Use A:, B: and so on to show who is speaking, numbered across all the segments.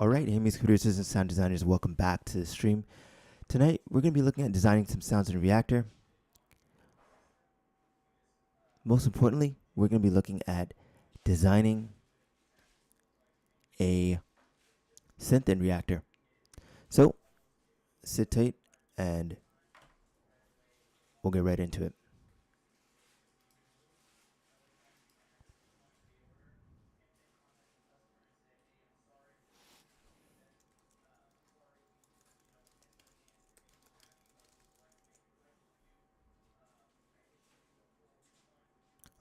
A: Alright, hey music producers and sound designers, welcome back to the stream. Tonight, we're going to be looking at designing some sounds in Reaktor. Most importantly, we're going to be looking at designing a synth in Reaktor. So, sit tight and we'll get right into it.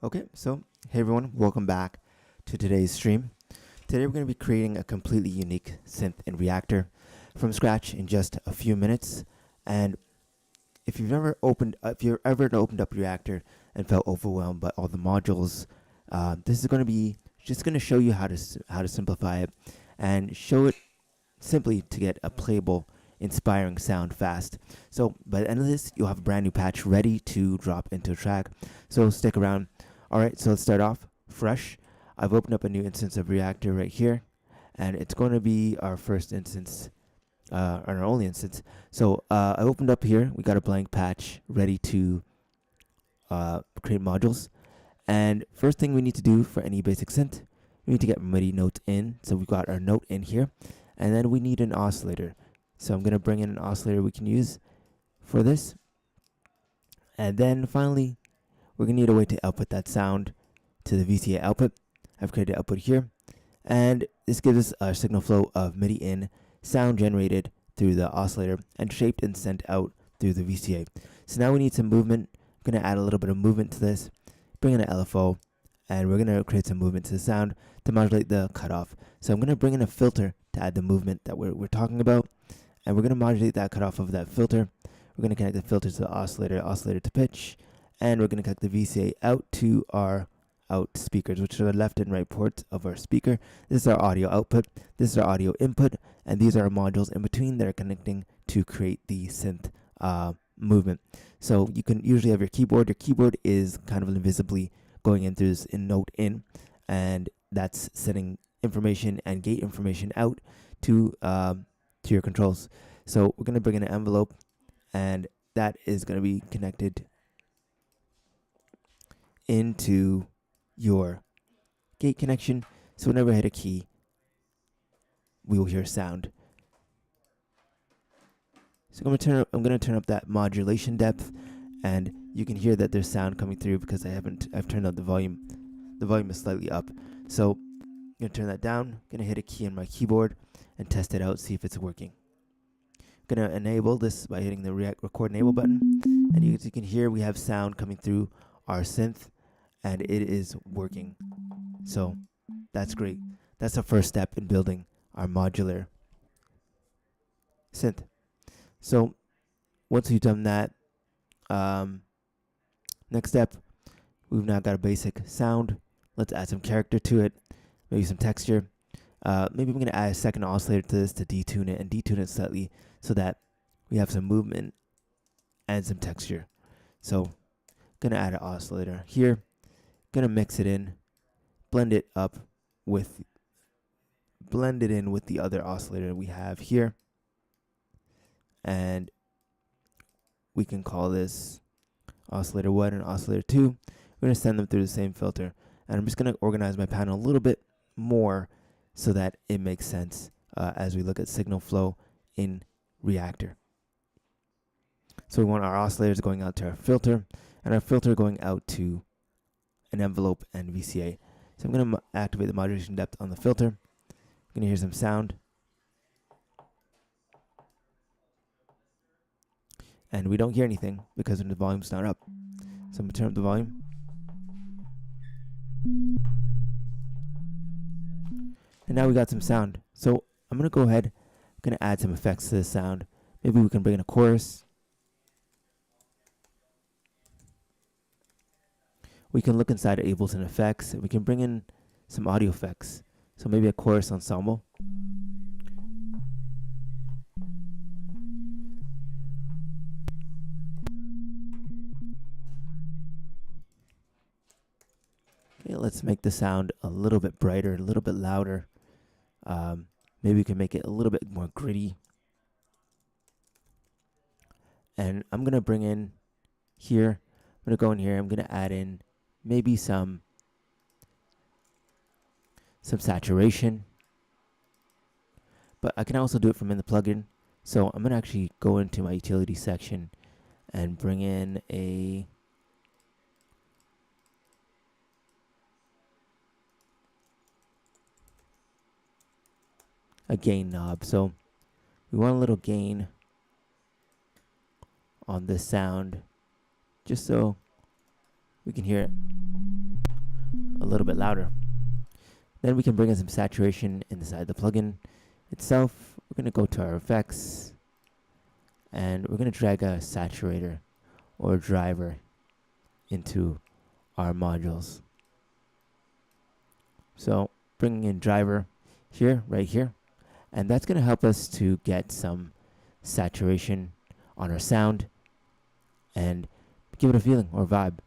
A: Okay, so hey everyone, welcome back to today's stream. Today we're going to be creating a completely unique synth in Reaktor from scratch in just a few minutes. And if you've ever opened up Reaktor and felt overwhelmed by all the modules, this is going to be just going to show you how to simplify it and show it simply to get a playable, inspiring sound fast. So by the end of this, you'll have a brand new patch ready to drop into a track. So stick around. All right, so let's start off fresh. I've opened up a new instance of Reaktor right here, and it's going to be our first instance, our only instance. So I opened up here. We got a blank patch ready to create modules. And first thing we need to do for any basic synth, we need to get MIDI notes in. So we've got our note in here, and then we need an oscillator. So I'm going to bring in an oscillator we can use for this. And then finally, we're going to need a way to output that sound to the VCA output. I've created output here, and this gives us a signal flow of MIDI in sound generated through the oscillator and shaped and sent out through the VCA. So now we need some movement. I'm going to add a little bit of movement to this, bring in an LFO, and we're going to create some movement to the sound to modulate the cutoff. So I'm going to bring in a filter to add the movement that we're talking about, and we're going to modulate that cutoff of that filter. We're going to connect the filter to the oscillator to pitch, and we're going to connect the VCA out to our out speakers, which are the left and right ports of our speaker. This is our audio output, this is our audio input, and these are our modules in between that are connecting to create the synth movement. So you can usually have your keyboard. Your keyboard is kind of invisibly going in through this note in, and that's sending information and gate information out to your controls. So we're going to bring in an envelope, and that is going to be connected into your gate connection. So whenever I hit a key, we will hear sound. So I'm going to turn up that modulation depth, and you can hear that there's sound coming through because I've turned up the volume. The volume is slightly up. So I'm going to turn that down. I'm going to hit a key on my keyboard and test it out, see if it's working. I'm going to enable this by hitting the record enable button, and you can hear we have sound coming through our synth, and it is working. So that's great. That's the first step in building our modular synth. So once you've done that, next step, we've now got a basic sound. Let's add some character to it, maybe some texture. Maybe I'm going to add a second oscillator to this to detune it and detune it slightly so that we have some movement and some texture. So going to add an oscillator here. Going to mix it in, blend it in with the other oscillator we have here. And we can call this oscillator 1 and oscillator 2. We're going to send them through the same filter. And I'm just going to organize my panel a little bit more so that it makes sense as we look at signal flow in Reaktor. So we want our oscillators going out to our filter, and our filter going out to an envelope and VCA. So I'm going to activate the modulation depth on the filter. I'm going to hear some sound. And we don't hear anything because the volume's not up. So I'm going to turn up the volume. And now we got some sound. So I'm going to go ahead, I'm going to add some effects to this sound. Maybe we can bring in a chorus. We can look inside of Ableton Effects, and we can bring in some audio effects. So maybe a chorus ensemble. Okay, let's make the sound a little bit brighter, a little bit louder. Maybe we can make it a little bit more gritty. And I'm going to bring in here. I'm going to go in here. I'm going to add in maybe some saturation. But I can also do it from in the plugin. So I'm going to actually go into my utility section and bring in a gain knob. So we want a little gain on this sound just so we can hear it a little bit louder. Then we can bring in some saturation inside the plugin itself. We're going to go to our effects and we're going to drag a saturator or driver into our modules. So bringing in driver here, right here, and that's going to help us to get some saturation on our sound and give it a feeling or vibe.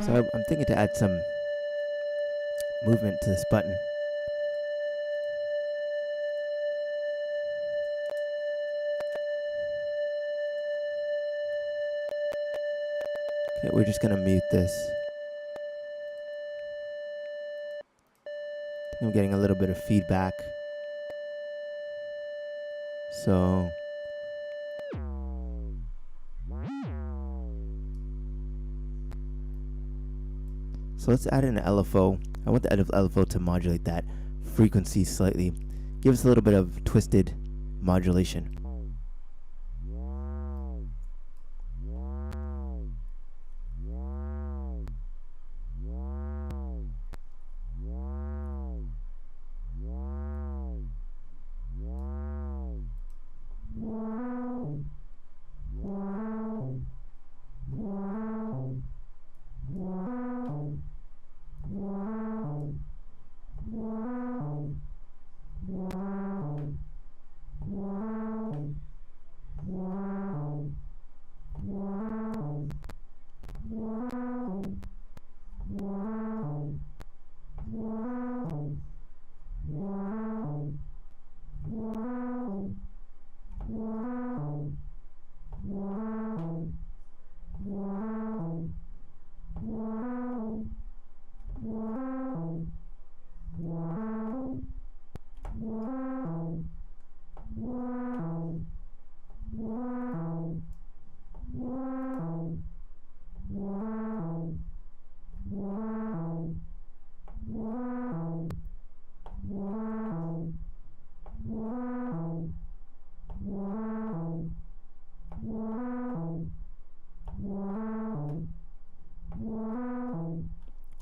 A: So I'm thinking to add some movement to this button. Okay, we're just going to mute this. I'm getting a little bit of feedback. So let's add in an LFO. I want the LFO to modulate that frequency slightly. Give us a little bit of twisted modulation.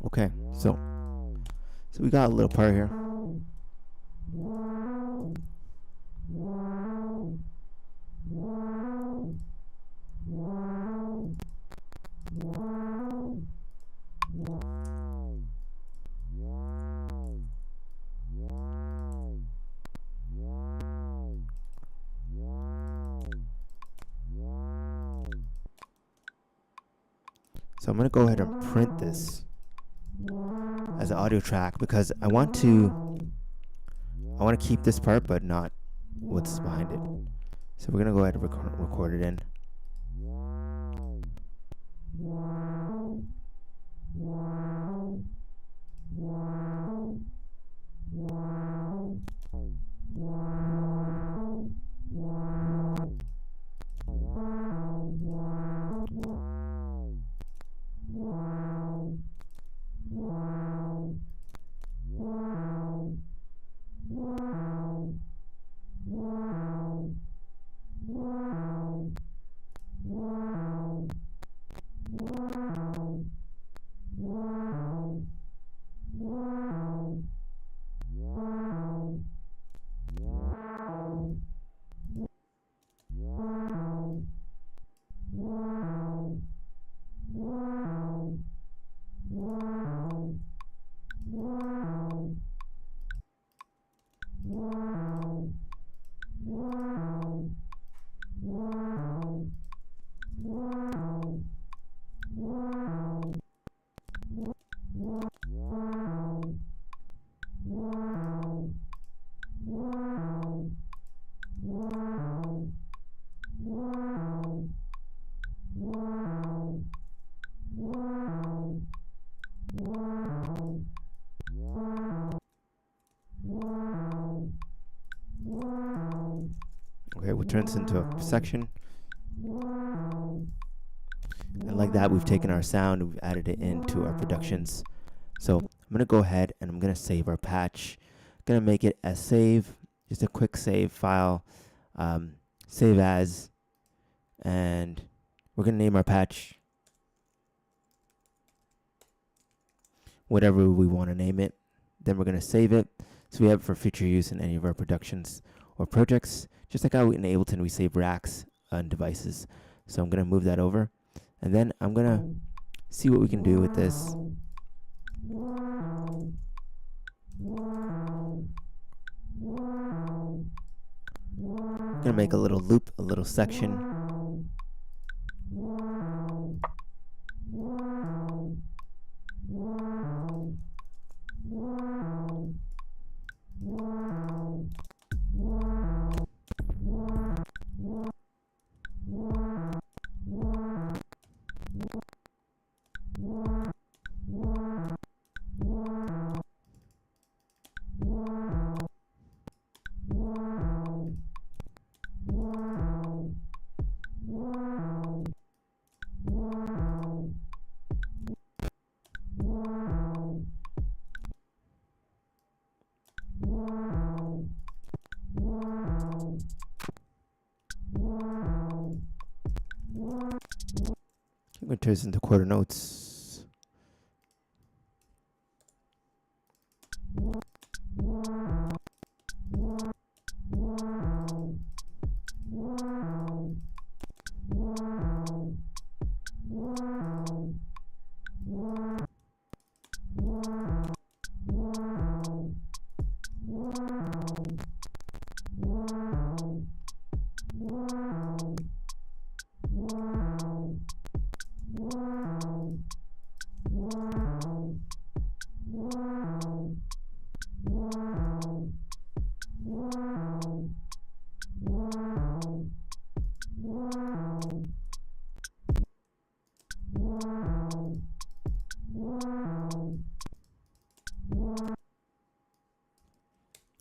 A: Okay, so we got a little part here. So I'm going to go ahead and print this as an audio track because I want to keep this part but not what's behind it. So we're going to go ahead and record it in. turn this into a section. And like that, we've taken our sound and we've added it into our productions. So I'm going to go ahead and I'm going to save our patch. Going to make it as save, just a quick save file, save as, and we're going to name our patch whatever we want to name it. Then we're going to save it so we have it for future use in any of our productions or projects, just like how in Ableton we save racks on devices. So I'm going to move that over, and then I'm going to see what we can do with this. I'm going to make a little loop, a little section. I'm going to turn this into quarter notes.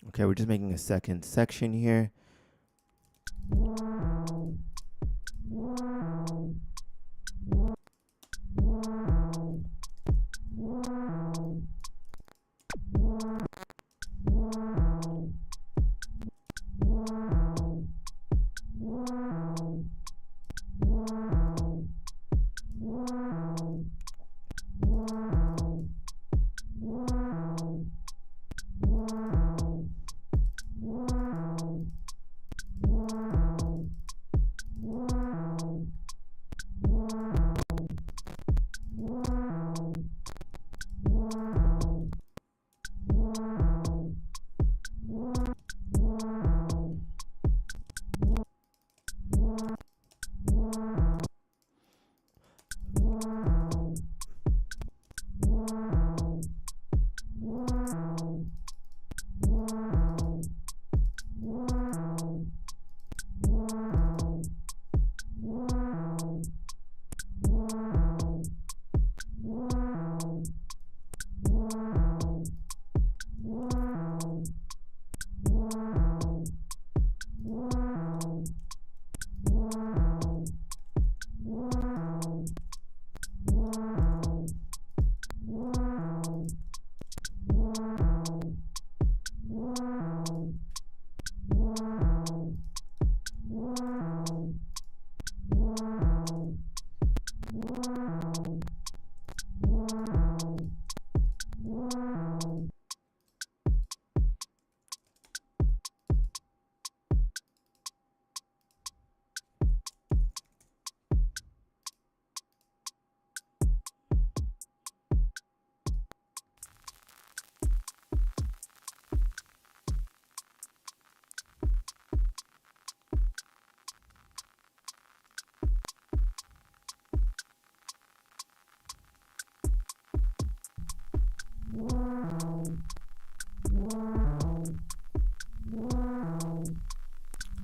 A: Okay, we're just making a second section here.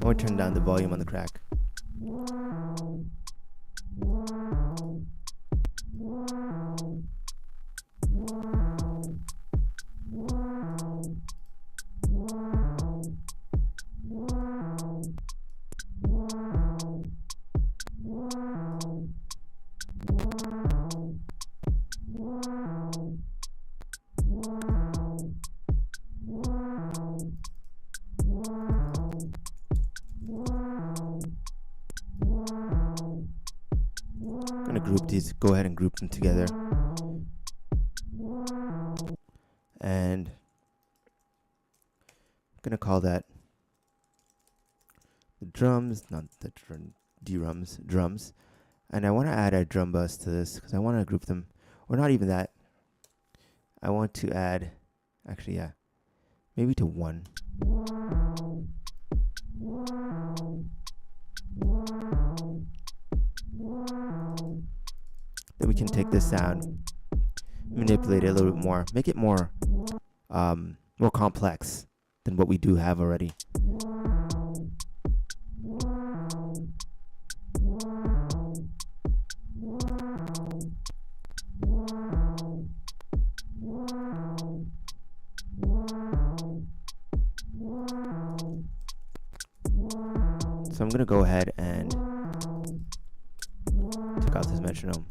A: I want to turn down the volume on the crack. group these, go ahead and group them together. And I'm gonna call that the drums, not the drums. And I want to add a drum bus to this because I want to group them, or not even that. I want to add, actually, yeah, maybe to 1. Then we can take this sound, manipulate it a little bit more, make it more complex than what we do have already. So I'm going to go ahead and take out this metronome.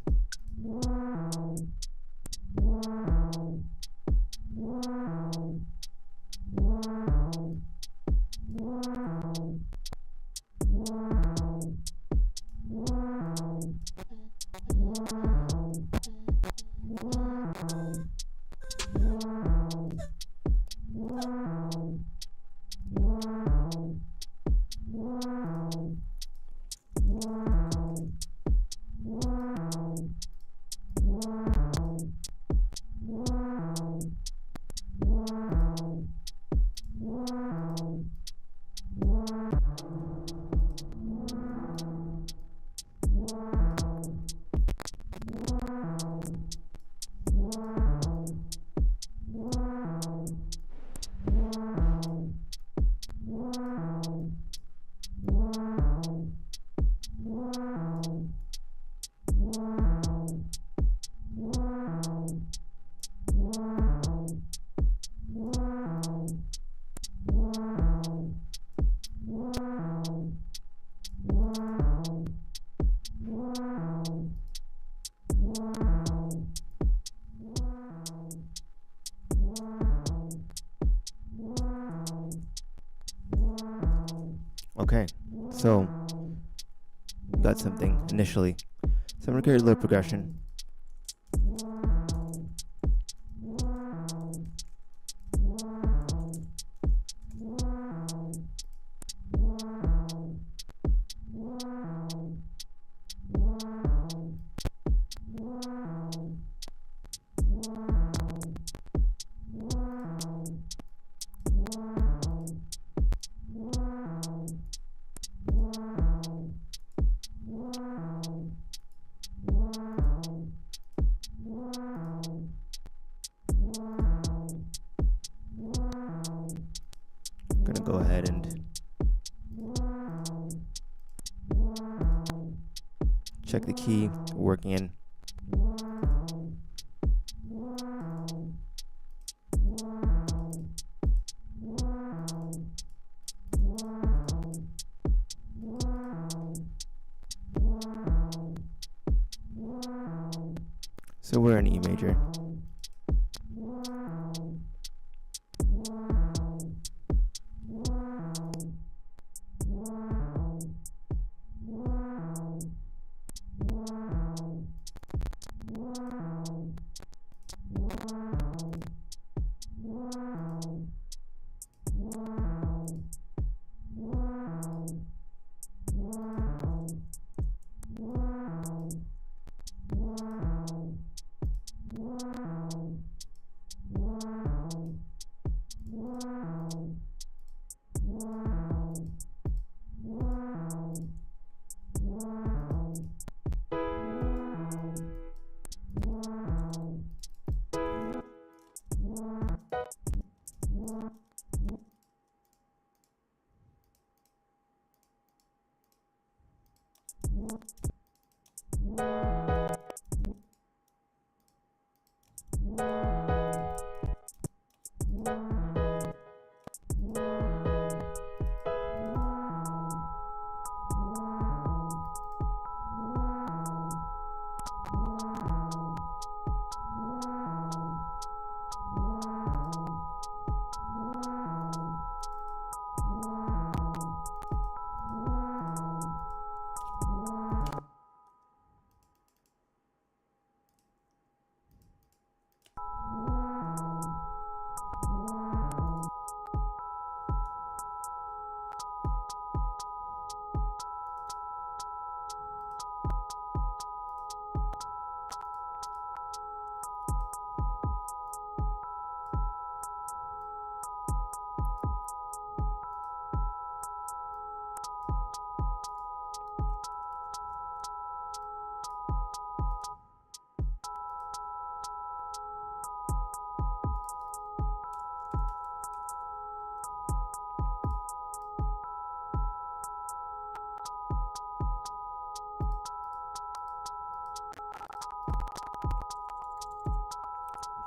A: Okay, so got something initially. So I'm gonna create a little progression. Gonna go ahead and check the key, working in. So we're in E major.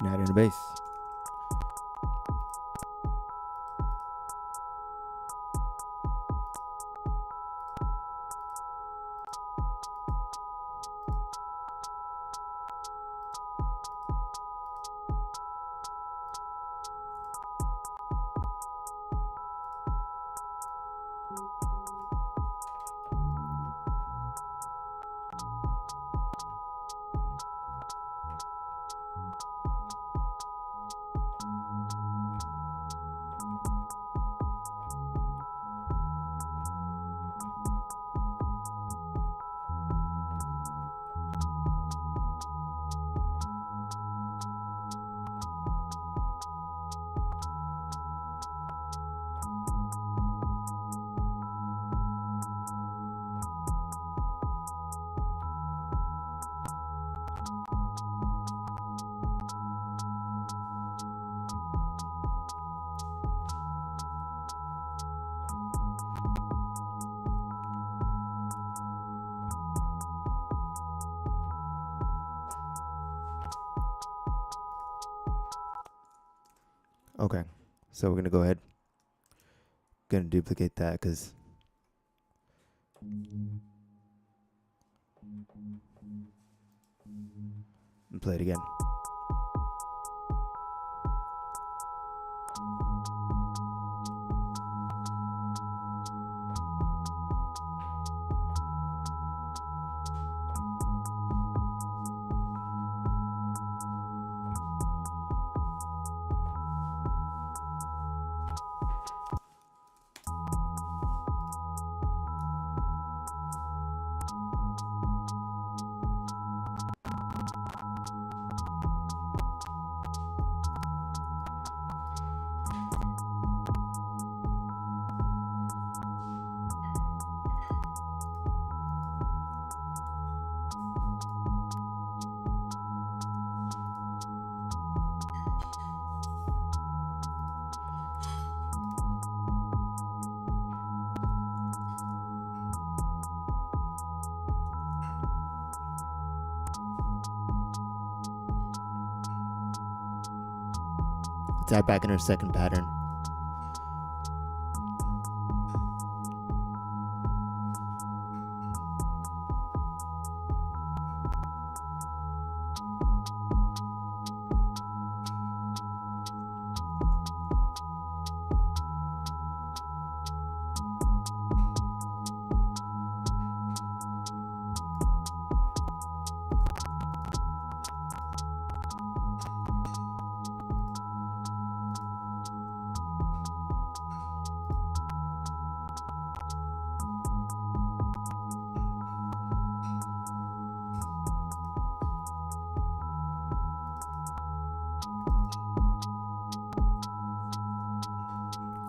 A: and add in a bass. Okay, so we're gonna go ahead. Gonna duplicate that because and play it again. Let's add back in our second pattern.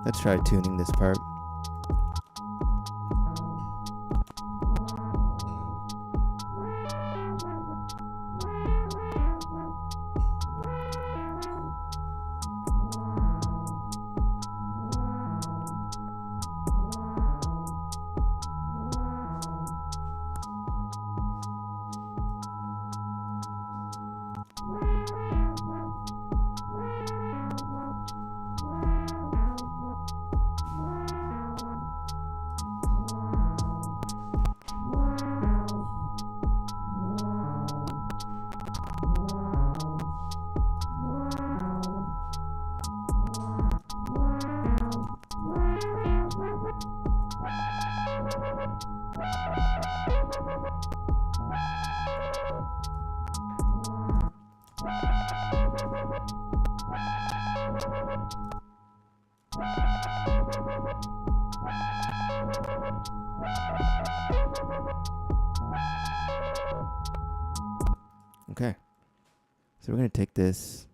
A: Let's try tuning this part. Okay, so we're going to take this,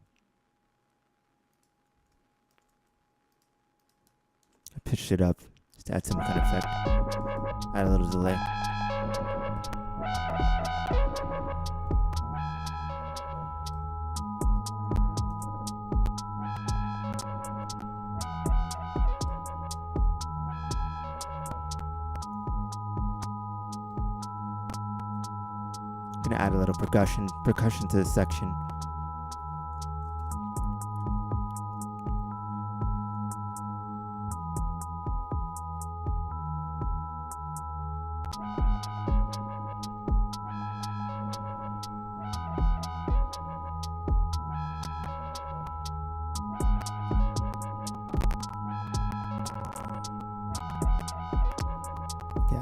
A: I pitched it up, just to add some kind of effect, add a little delay. Gonna add a little percussion to this section.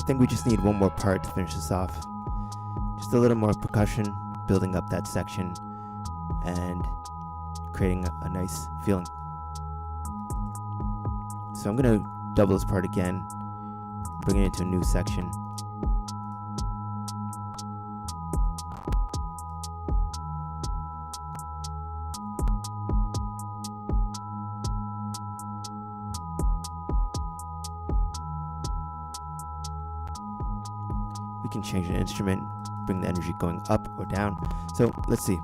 A: think we just need one more part to finish this off. Just a little more percussion, building up that section and creating a nice feeling. So I'm going to double this part again, bring it into a new section. We can change the instrument, bring the energy going up or down. So let's see.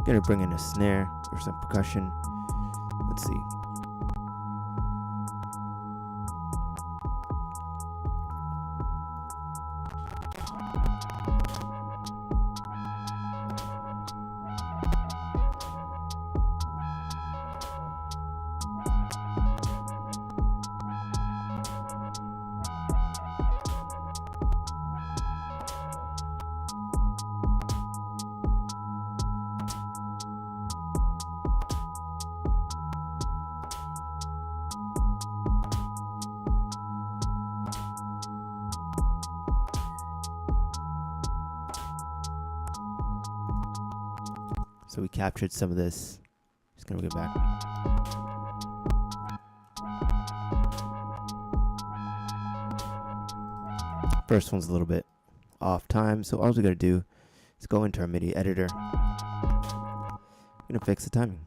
A: Gonna bring in a snare or some percussion. Let's see. So we captured some of this. Just gonna get back. First one's a little bit off time, so all we gotta do is go into our MIDI editor. I'm gonna fix the timing.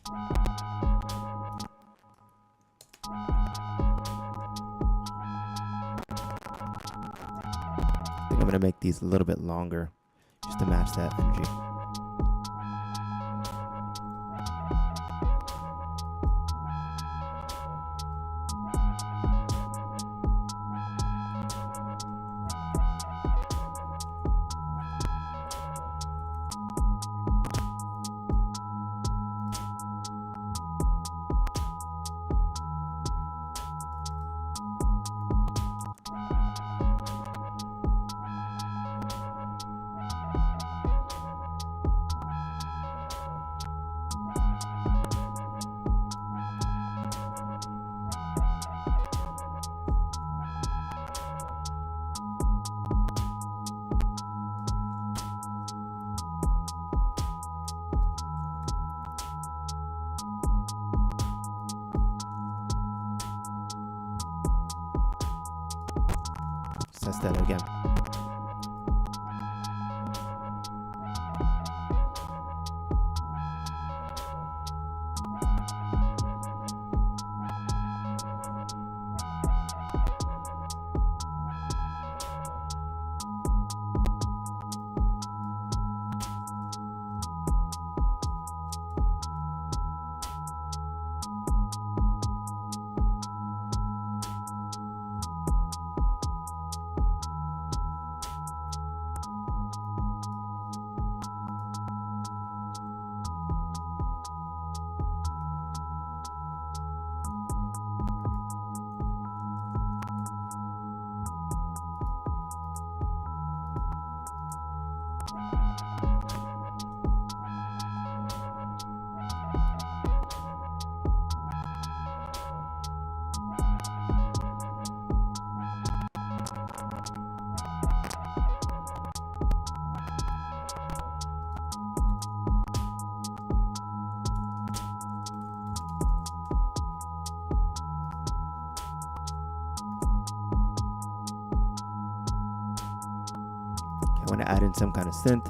A: I think I'm gonna make these a little bit longer, just to match that energy. Test that again. I want to add in some kind of synth.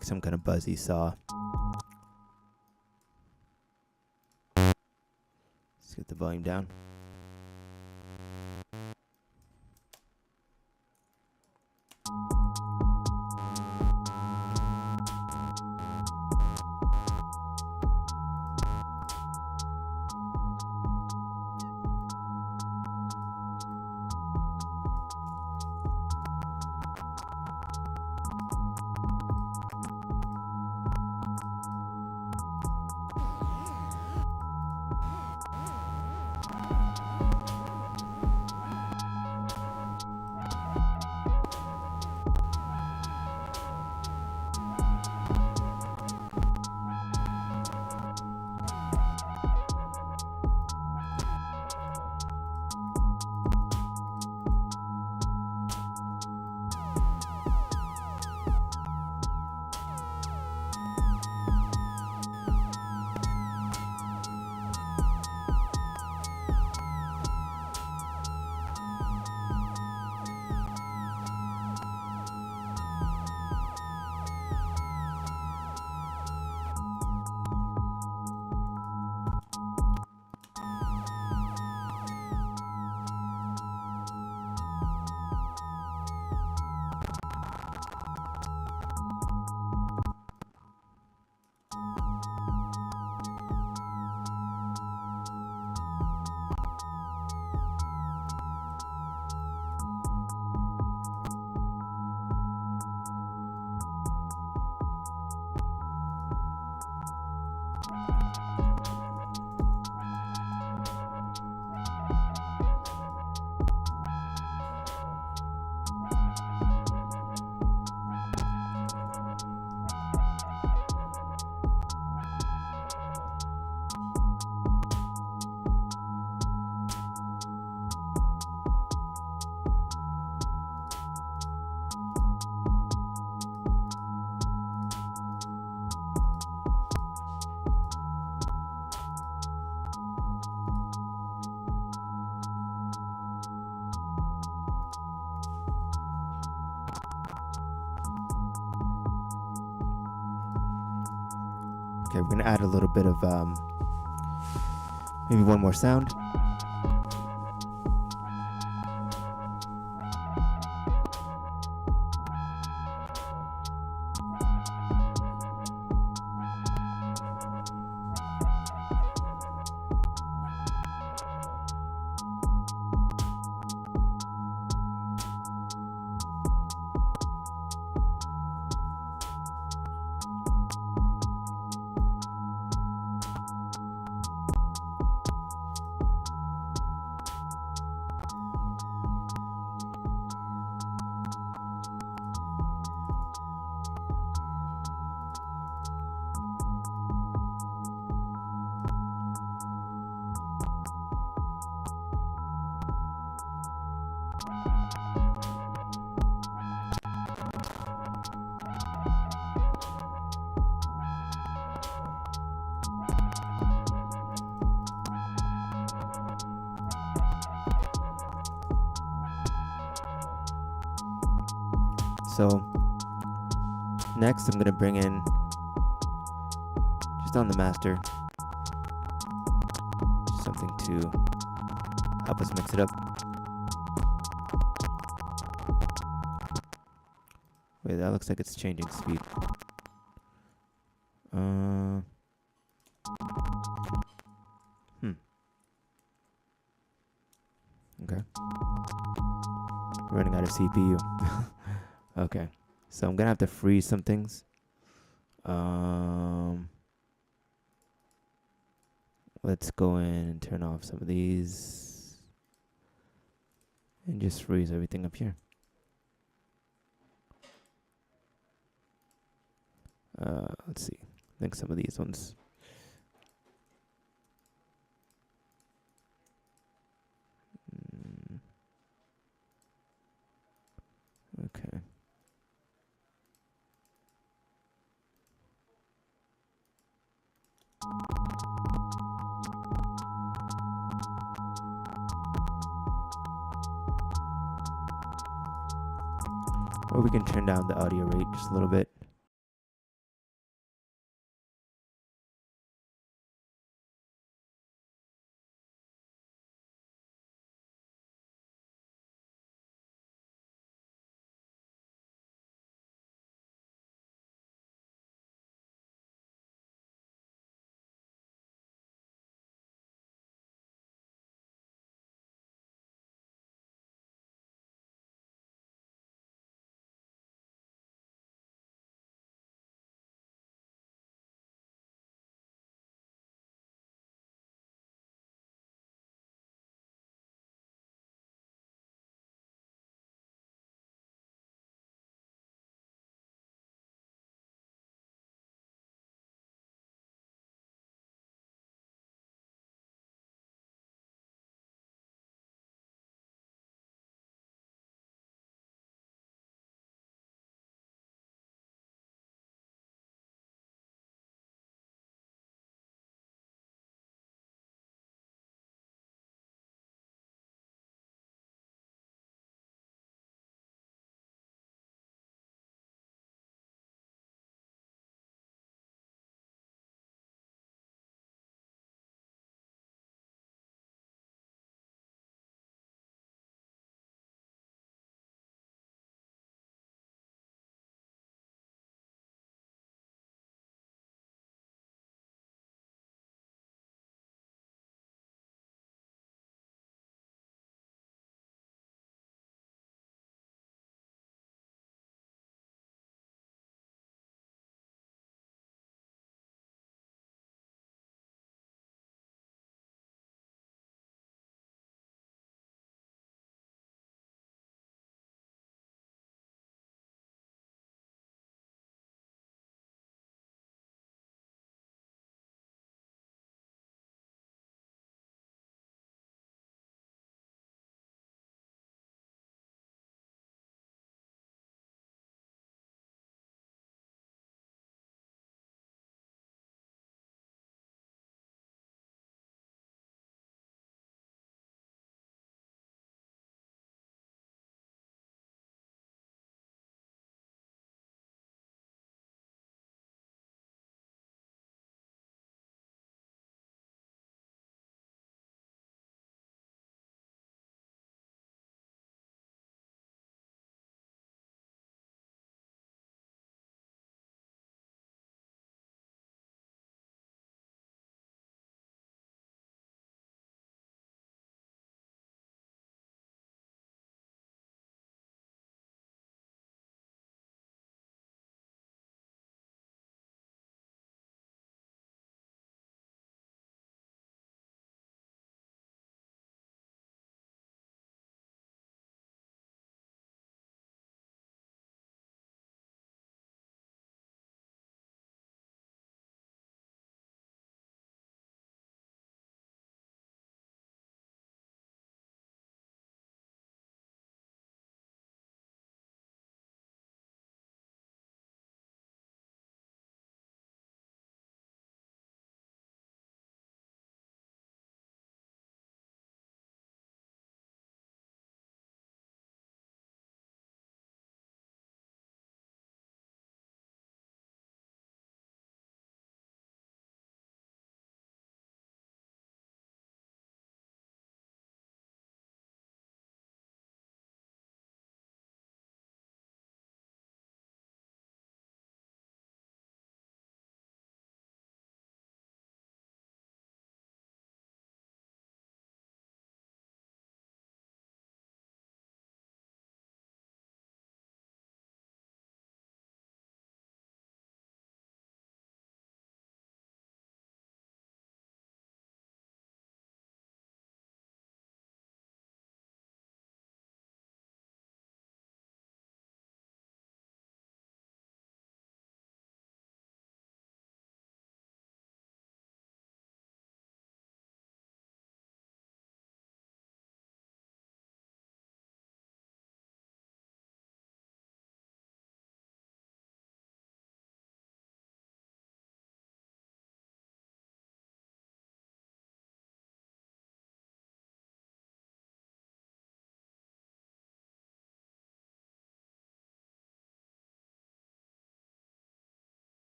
A: make some kind of buzzy saw. Let's get the volume down. Okay, we're gonna add a little bit of maybe one more sound. So next I'm gonna bring in, just on the master, something to help us mix it up. Wait, that looks like it's changing speed. Okay. Running out of CPU. Okay. So I'm gonna have to freeze some things. Let's go in and turn off some of these and just freeze everything up here. Let's see. I think some of these ones. Okay. Or we can turn down the audio rate just a little bit.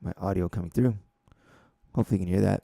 A: my audio coming through. Hopefully you can hear that.